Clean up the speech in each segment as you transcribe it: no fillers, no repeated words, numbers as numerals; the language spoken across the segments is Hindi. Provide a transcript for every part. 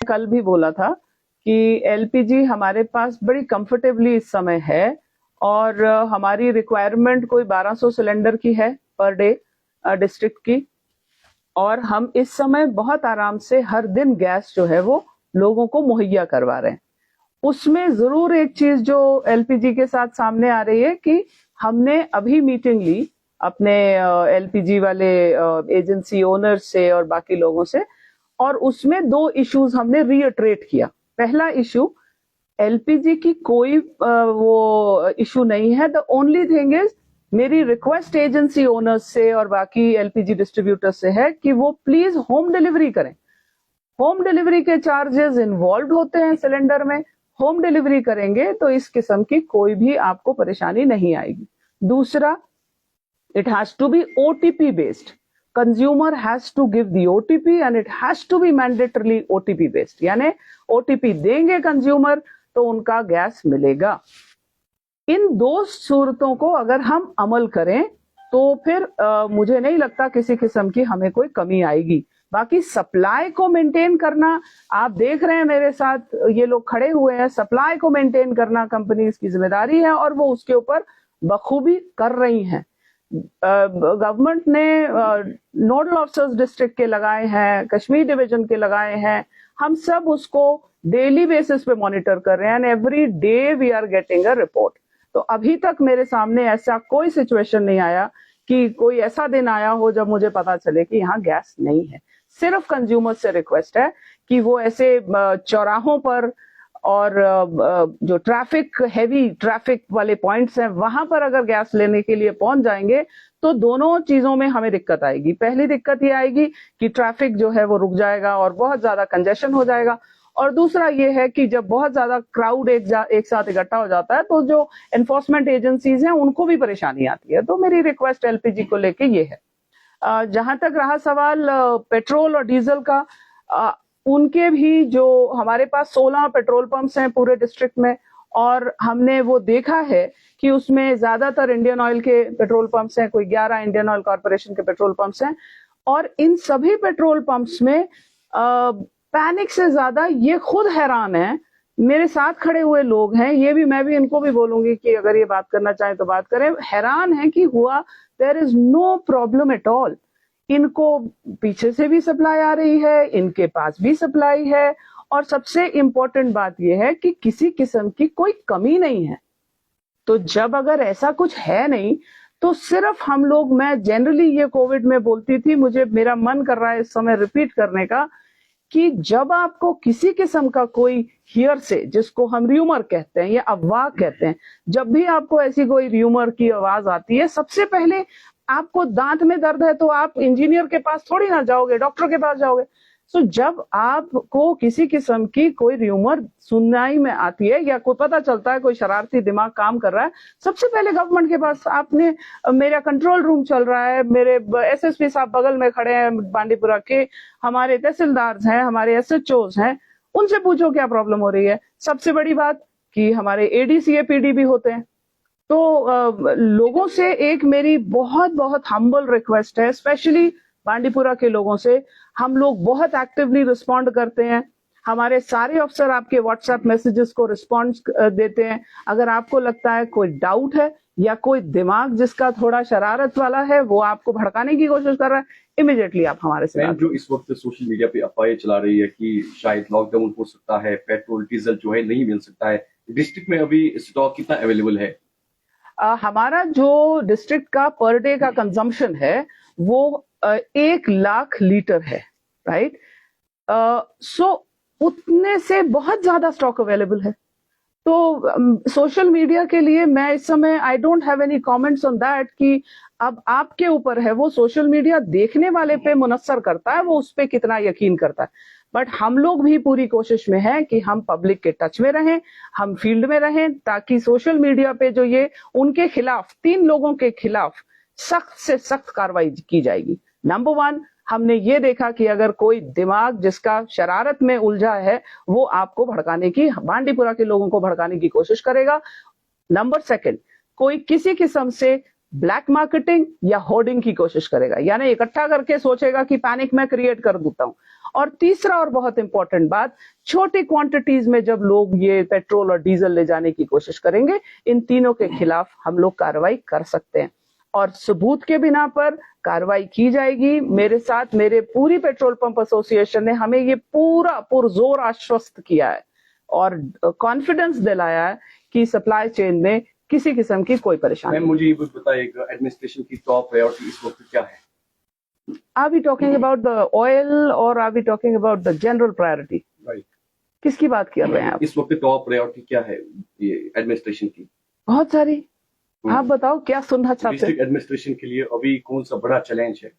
कल भी बोला था कि एलपीजी हमारे पास बड़ी कंफर्टेबली इस समय है और हमारी रिक्वायरमेंट कोई 1200 सिलेंडर की है पर डे डिस्ट्रिक्ट की, और हम इस समय बहुत आराम से हर दिन गैस जो है वो लोगों को मुहैया करवा रहे हैं। उसमें जरूर एक चीज जो एलपीजी के साथ सामने आ रही है कि हमने अभी मीटिंग ली अपने एलपीजी वाले एजेंसी ओनर्स से और बाकी लोगों से, और उसमें 2 इश्यूज हमने रीइटरेट किया। पहला इशू, एलपीजी की कोई वो इशू नहीं है। द ओनली थिंग इज, मेरी रिक्वेस्ट एजेंसी ओनर्स से और बाकी एलपीजी डिस्ट्रीब्यूटर से है कि वो प्लीज होम डिलीवरी करें। होम डिलीवरी के चार्जेस इन्वॉल्व होते हैं सिलेंडर में। होम डिलीवरी करेंगे तो इस किस्म की कोई भी आपको परेशानी नहीं आएगी। दूसरा, it has to be OTP based. Consumer has to give the OTP and it has to be mandatorily OTP based. यानी OTP देंगे कंज्यूमर तो उनका गैस मिलेगा। इन 2 सूरतों को अगर हम अमल करें तो फिर मुझे नहीं लगता किसी किस्म की हमें कोई कमी आएगी। बाकी सप्लाई को मेंटेन करना, आप देख रहे हैं मेरे साथ ये लोग खड़े हुए हैं, सप्लाई को मेंटेन करना कंपनीज की जिम्मेदारी है और वो उसके ऊपर बखूबी कर रही हैं। गवर्नमेंट ने नोडल ऑफिसर्स डिस्ट्रिक्ट के लगाए हैं, कश्मीर डिवीजन के लगाए हैं, हम सब उसको डेली बेसिस पे मॉनिटर कर रहे हैं and every day we are getting a report. तो अभी तक मेरे सामने ऐसा कोई सिचुएशन नहीं आया कि कोई ऐसा दिन आया हो जब मुझे पता चले कि यहाँ गैस नहीं है। सिर्फ कंज्यूमर से रिक्वेस्ट है कि वो ऐसे चौराहों पर और जो ट्रैफिक हैवी ट्रैफिक वाले पॉइंट्स हैं वहां पर अगर गैस लेने के लिए पहुंच जाएंगे तो दोनों चीजों में हमें दिक्कत आएगी। पहली दिक्कत ये आएगी कि ट्रैफिक जो है वो रुक जाएगा और बहुत ज्यादा कंजेशन हो जाएगा, और दूसरा ये है कि जब बहुत ज्यादा क्राउड एक साथ इकट्ठा हो जाता है तो जो एनफोर्समेंट एजेंसीज हैं उनको भी परेशानी आती है। तो मेरी रिक्वेस्ट एलपीजी को लेके ये है। जहां तक रहा सवाल पेट्रोल और डीजल का, उनके भी जो हमारे पास 16 पेट्रोल पंप्स हैं पूरे डिस्ट्रिक्ट में, और हमने वो देखा है कि उसमें ज्यादातर इंडियन ऑयल के पेट्रोल पंप्स हैं, कोई 11 इंडियन ऑयल कॉर्पोरेशन के पेट्रोल पंप्स हैं, और इन सभी पेट्रोल पंप्स में पैनिक से ज्यादा ये खुद हैरान है। मेरे साथ खड़े हुए लोग हैं, ये भी मैं भी इनको भी बोलूंगी कि अगर ये बात करना चाहें तो बात करें, हैरान है कि हुआ there is no problem at all. इनको पीछे से भी सप्लाई आ रही है, इनके पास भी सप्लाई है, और सबसे इंपॉर्टेंट बात यह है कि किसी किस्म की कोई कमी नहीं है। तो जब अगर ऐसा कुछ है नहीं तो सिर्फ हम लोग, मैं जनरली ये कोविड में बोलती थी, मुझे मेरा मन कर रहा है इस समय रिपीट करने का, कि जब आपको किसी किस्म का कोई हियर से, जिसको हम र्यूमर कहते हैं या अफवाह कहते हैं, जब भी आपको ऐसी कोई र्यूमर की आवाज आती है, सबसे पहले आपको दांत में दर्द है तो आप इंजीनियर के पास थोड़ी ना जाओगे, डॉक्टर के पास जाओगे। सो जब आपको किसी किस्म की कोई र्यूमर सुननाई में आती है या कोई पता चलता है कोई शरारती दिमाग काम कर रहा है, सबसे पहले गवर्नमेंट के पास आपने, मेरा कंट्रोल रूम चल रहा है, मेरे एसएसपी साहब बगल में खड़े हैं बांडीपुरा के, हमारे तहसीलदार हैं, हमारे एसएचओज हैं, उनसे पूछो क्या प्रॉब्लम हो रही है। सबसे बड़ी बात कि हमारे एडीसीए भी होते हैं। तो लोगों से एक मेरी बहुत बहुत हम्बल रिक्वेस्ट है, स्पेशली बांडीपुरा के लोगों से, हम लोग बहुत एक्टिवली रिस्पॉन्ड करते हैं, हमारे सारे अफसर आपके व्हाट्सएप मैसेजेस को रिस्पॉन्स देते हैं। अगर आपको लगता है कोई डाउट है या कोई दिमाग जिसका थोड़ा शरारत वाला है वो आपको भड़काने की कोशिश कर रहा है, इमीडिएटली आप हमारे से बात। जो इस वक्त सोशल मीडिया पे अफवाहें चला रही है कि शायद लॉकडाउन हो सकता है, पेट्रोल डीजल जो है नहीं मिल सकता है, डिस्ट्रिक्ट में अभी स्टॉक कितना अवेलेबल है? हमारा जो डिस्ट्रिक्ट का पर डे का कंजम्पशन है वो 1 लाख लीटर है, राइट। सो उतने से बहुत ज्यादा स्टॉक अवेलेबल है। तो सोशल मीडिया के लिए मैं इस समय I don't have any comments on that, कि अब आपके ऊपर है, वो सोशल मीडिया देखने वाले पे मुनस्सर करता है, वो उस पे कितना यकीन करता है। बट हम लोग भी पूरी कोशिश में हैं कि हम पब्लिक के टच में रहें, हम फील्ड में रहें, ताकि सोशल मीडिया पे जो ये उनके खिलाफ 3 लोगों के खिलाफ सख्त से सख्त कार्रवाई की जाएगी। नंबर 1, हमने ये देखा कि अगर कोई दिमाग जिसका शरारत में उलझा है वो आपको भड़काने की, बांडीपुरा के लोगों को भड़काने की कोशिश करेगा। नंबर 2, कोई किसी किस्म से ब्लैक मार्केटिंग या होर्डिंग की कोशिश करेगा, यानी इकट्ठा करके सोचेगा कि पैनिक मैं क्रिएट कर देता हूं। और तीसरा और बहुत इंपॉर्टेंट बात, छोटी क्वांटिटीज में जब लोग ये पेट्रोल और डीजल ले जाने की कोशिश करेंगे, इन तीनों के खिलाफ हम लोग कार्रवाई कर सकते हैं और सबूत के बिना पर कार्रवाई की जाएगी। मेरे साथ मेरे पूरी पेट्रोल पंप एसोसिएशन ने हमें ये पूरा पुरजोर आश्वस्त किया है और कॉन्फिडेंस दिलाया है कि सप्लाई चेन में किसी किस्म की कोई परेशानी मैम नहीं। मुझे ये भी बताइएगा, एडमिनिस्ट्रेशन की टॉप प्रायोरिटी इस वक्त क्या है? Are we talking about the oil or are we talking about the general priority? Right, किसकी बात कर रहे हैं आप? इस वक्त टॉप प्रायोरिटी क्या है ये एडमिनिस्ट्रेशन की? बहुत सारी। आप बताओ क्या सुनना चाहते डिस्ट्रिक्ट एडमिनिस्ट्रेशन के लिए अभी कौन सा बड़ा चैलेंज है?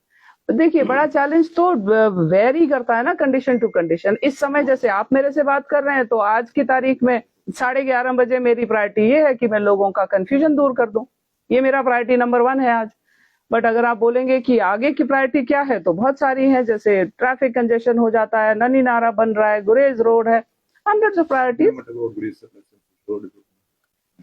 हैं? देखिए, बड़ा चैलेंज तो वेरी करता है ना, कंडीशन टू कंडीशन। इस समय जैसे आप मेरे से बात कर रहे हैं, तो आज की तारीख में 11:30 बजे मेरी प्रायोरिटी ये है कि मैं लोगों का कंफ्यूजन दूर कर दूं। ये मेरा प्रायोरिटी नंबर 1 है आज। बट अगर आप बोलेंगे कि आगे की प्रायोरिटी क्या है, तो बहुत सारी है। जैसे ट्रैफिक कंजेशन हो जाता है, ननी नारा बन रहा है, गुरेज रोड है, हंड्रेड्स ऑफ प्रायोरिटीज।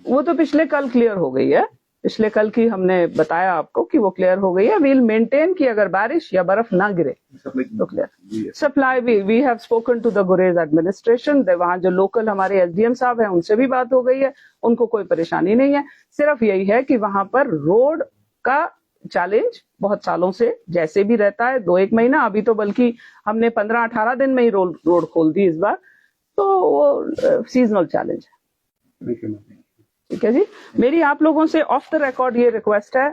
वो तो पिछले कल क्लियर हो गई है। पिछले कल की हमने बताया आपको कि वो क्लियर हो गई है। वील मेंटेन कि अगर बारिश या बर्फ ना गिरे तो clear supply. We have spoken to the Gurez administration. वहां जो लोकल हमारे एसडीएम साहब हैं, उनसे भी बात हो गई है, उनको कोई परेशानी नहीं है। सिर्फ यही है कि वहां पर रोड का चैलेंज बहुत सालों से जैसे भी रहता है, 2-1 महीना, अभी तो बल्कि हमने 15-18 दिन में ही रोड खोल दी इस बार, तो वो सीजनल चैलेंज है। ठीक है जी। मेरी आप लोगों से ऑफ द रिकॉर्ड ये रिक्वेस्ट है,